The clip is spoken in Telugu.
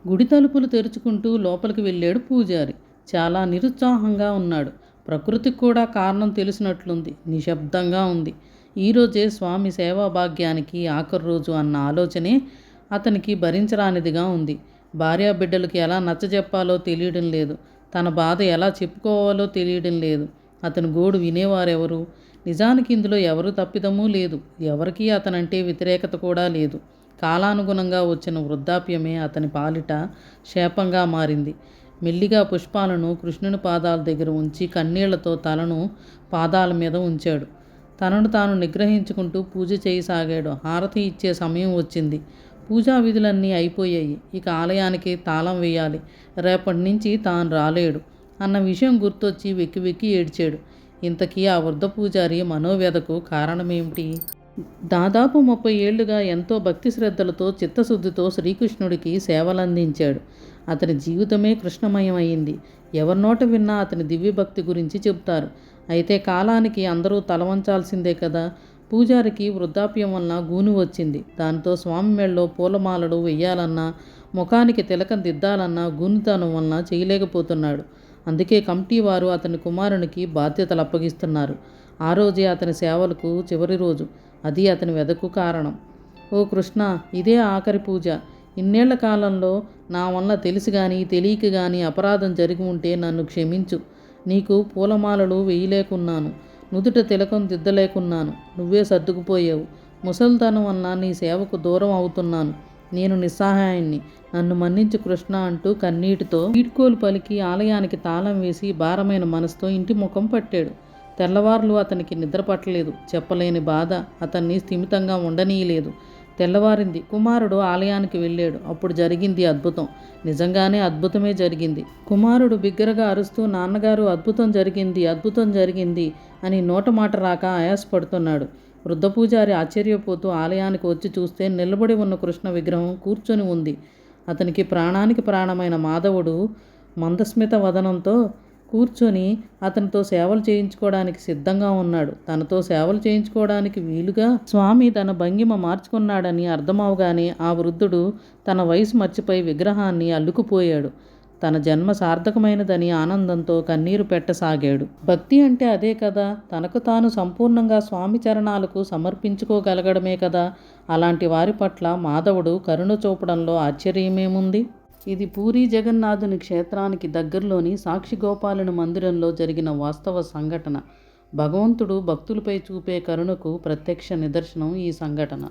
గుడి తలుపులు తెరుచుకుంటూ లోపలికి వెళ్ళాడు పూజారి. చాలా నిరుత్సాహంగా ఉన్నాడు. ప్రకృతికి కూడా కారణం తెలిసినట్లుంది. నిశ్శబ్దంగా ఉంది. ఈరోజే స్వామి సేవాభాగ్యానికి ఆఖరి రోజు అన్న ఆలోచనే అతనికి భరించరానిదిగా ఉంది. భార్యాబిడ్డలకి ఎలా నచ్చజెప్పాలో తెలియడం లేదు. తన బాధ ఎలా చెప్పుకోవాలో తెలియడం లేదు. అతని గోడు వినేవారెవరు? నిజానికి ఇందులో ఎవరు తప్పిదమూ లేదు. ఎవరికీ అతనంటే వ్యతిరేకత కూడా లేదు. కాలానుగుణంగా వచ్చిన వృద్ధాప్యమే అతని పాలిట శాపంగా మారింది. మెల్లిగా పుష్పాలను కృష్ణుని పాదాల దగ్గర ఉంచి కన్నీళ్లతో తలను పాదాల మీద ఉంచాడు. తనను తాను నిగ్రహించుకుంటూ పూజ చేయసాగాడు. హారతి ఇచ్చే సమయం వచ్చింది. పూజా విధులన్నీ అయిపోయాయి. ఇక ఆలయానికి తాళం వేయాలి. రేపటి నుంచి తాను రాలేడు అన్న విషయం గుర్తొచ్చి వెక్కి వెక్కి ఏడ్చాడు. ఇంతకీ ఆ వృద్ధ పూజారి మనోవ్యధకు కారణమేమిటి? దాదాపు 30 ఏళ్లుగా ఎంతో భక్తి శ్రద్ధలతో చిత్తశుద్ధితో శ్రీకృష్ణుడికి సేవలందించాడు. అతని జీవితమే కృష్ణమయం అయింది. ఎవరినోట విన్నా అతని దివ్యభక్తి గురించి చెబుతారు. అయితే కాలానికి అందరూ తలవంచాల్సిందే కదా. పూజారికి వృద్ధాప్యం వలన గూని వచ్చింది. దాంతో స్వామి మెళ్ళలో పూలమాలలు వెయ్యాలన్నా, ముఖానికి తిలకం దిద్దాలన్నా గూనితనం వలన చేయలేకపోతున్నాడు. అందుకే కమిటీ వారు అతని కుమారునికి బాధ్యతలు అప్పగిస్తున్నారు. ఆ రోజే అతని సేవలకు చివరి రోజు. అది అతని వెదకు కారణం. ఓ కృష్ణ, ఇదే ఆఖరి పూజ. ఇన్నేళ్ల కాలంలో నా వల్ల తెలిసి కానీ తెలియక కానీ అపరాధం జరిగి ఉంటే నన్ను క్షమించు. నీకు పూలమాలలు వేయలేకున్నాను, నుదుట తిలకం దిద్దలేకున్నాను. నువ్వే సర్దుకుపోయావు. ముసలితనం వల్ల నీ సేవకు దూరం అవుతున్నాను. నేను నిస్సహాయాన్ని. నన్ను మన్నించు కృష్ణ అంటూ కన్నీటితో వీడ్కోలు పలికి ఆలయానికి తాళం వేసి భారమైన మనసుతో ఇంటి ముఖం పట్టాడు. తెల్లవారులు అతనికి నిద్ర పట్టలేదు. చెప్పలేని బాధ అతన్ని స్థిమితంగా ఉండనీయలేదు. తెల్లవారింది. కుమారుడు ఆలయానికి వెళ్ళాడు. అప్పుడు జరిగింది అద్భుతం. నిజంగానే అద్భుతమే జరిగింది. కుమారుడు బిగ్గరగా అరుస్తూ, నాన్నగారు, అద్భుతం జరిగింది, అద్భుతం జరిగింది అని నోటమాట రాక ఆయాసపడుతున్నాడు. వృద్ధ పూజారి ఆశ్చర్యపోతూ ఆలయానికి వచ్చి చూస్తే నిలబడి ఉన్న కృష్ణ విగ్రహం కూర్చొని ఉంది. అతనికి ప్రాణానికి ప్రాణమైన మాధవుడు మందస్మిత వదనంతో కూర్చొని అతనితో సేవలు చేయించుకోవడానికి సిద్ధంగా ఉన్నాడు. తనతో సేవలు చేయించుకోవడానికి వీలుగా స్వామి తన భంగిమ మార్చుకున్నాడని అర్థమవగానే ఆ వృద్ధుడు తన వయసు మర్చిపోయి విగ్రహాన్ని అల్లుకుపోయాడు. తన జన్మ సార్థకమైనదని ఆనందంతో కన్నీరు పెట్టసాగాడు. భక్తి అంటే అదే కదా. తనకు తాను సంపూర్ణంగా స్వామి చరణాలకు సమర్పించుకోగలగడమే కదా. అలాంటి వారి పట్ల మాధవుడు కరుణ చూపడంలో ఆశ్చర్యమేముంది? ఇది పూరీ జగన్నాథుని క్షేత్రానికి దగ్గరలోని సాక్షిగోపాలుని మందిరంలో జరిగిన వాస్తవ సంఘటన. భగవంతుడు భక్తులపై చూపే కరుణకు ప్రత్యక్ష నిదర్శనం ఈ సంఘటన.